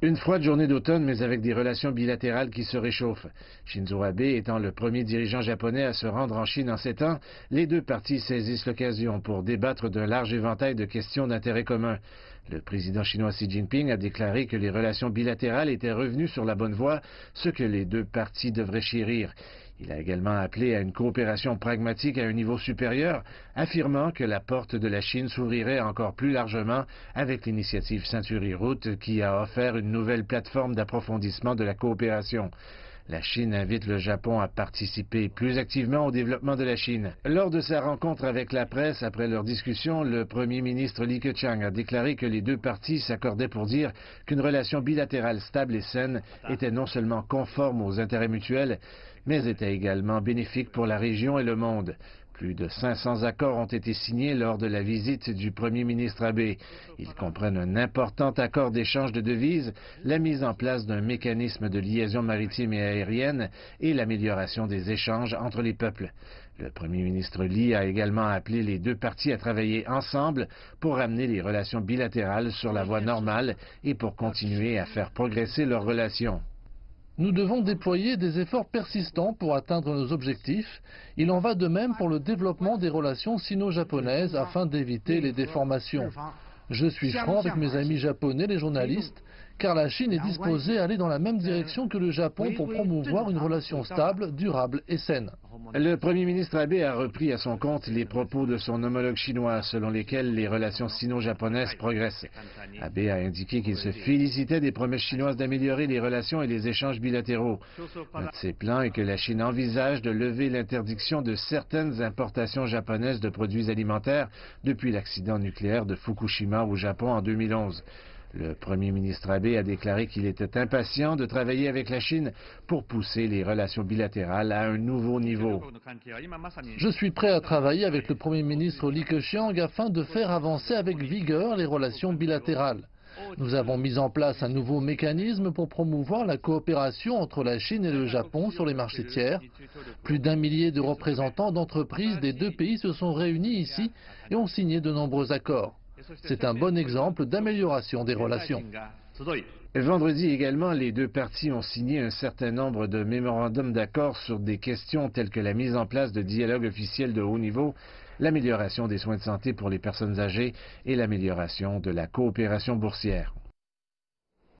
Une froide journée d'automne, mais avec des relations bilatérales qui se réchauffent. Shinzo Abe étant le premier dirigeant japonais à se rendre en Chine en 7 ans, les deux parties saisissent l'occasion pour débattre d'un large éventail de questions d'intérêt commun. Le président chinois Xi Jinping a déclaré que les relations bilatérales étaient revenues sur la bonne voie, ce que les deux parties devraient chérir. Il a également appelé à une coopération pragmatique à un niveau supérieur, affirmant que la porte de la Chine s'ouvrirait encore plus largement avec l'initiative Century-Route qui a offert une nouvelle plateforme d'approfondissement de la coopération. La Chine invite le Japon à participer plus activement au développement de la Chine. Lors de sa rencontre avec la presse après leur discussion, le premier ministre Li Keqiang a déclaré que les deux parties s'accordaient pour dire qu'une relation bilatérale stable et saine était non seulement conforme aux intérêts mutuels, mais était également bénéfique pour la région et le monde. Plus de 500 accords ont été signés lors de la visite du premier ministre Abe. Ils comprennent un important accord d'échange de devises, la mise en place d'un mécanisme de liaison maritime et aérienne et l'amélioration des échanges entre les peuples. Le premier ministre Li a également appelé les deux parties à travailler ensemble pour amener les relations bilatérales sur la voie normale et pour continuer à faire progresser leurs relations. Nous devons déployer des efforts persistants pour atteindre nos objectifs. Il en va de même pour le développement des relations sino-japonaises afin d'éviter les déformations. Je suis franc avec mes amis japonais, les journalistes, car la Chine est disposée à aller dans la même direction que le Japon pour promouvoir une relation stable, durable et saine. Le premier ministre Abe a repris à son compte les propos de son homologue chinois selon lesquels les relations sino-japonaises progressent. Abe a indiqué qu'il se félicitait des promesses chinoises d'améliorer les relations et les échanges bilatéraux. Un de ses plans est que la Chine envisage de lever l'interdiction de certaines importations japonaises de produits alimentaires depuis l'accident nucléaire de Fukushima au Japon en 2011. Le premier ministre Abe a déclaré qu'il était impatient de travailler avec la Chine pour pousser les relations bilatérales à un nouveau niveau. Je suis prêt à travailler avec le premier ministre Li Keqiang afin de faire avancer avec vigueur les relations bilatérales. Nous avons mis en place un nouveau mécanisme pour promouvoir la coopération entre la Chine et le Japon sur les marchés tiers. Plus d'1 millier de représentants d'entreprises des deux pays se sont réunis ici et ont signé de nombreux accords. C'est un bon exemple d'amélioration des relations. Vendredi également, les deux parties ont signé un certain nombre de mémorandums d'accord sur des questions telles que la mise en place de dialogues officiels de haut niveau, l'amélioration des soins de santé pour les personnes âgées et l'amélioration de la coopération boursière.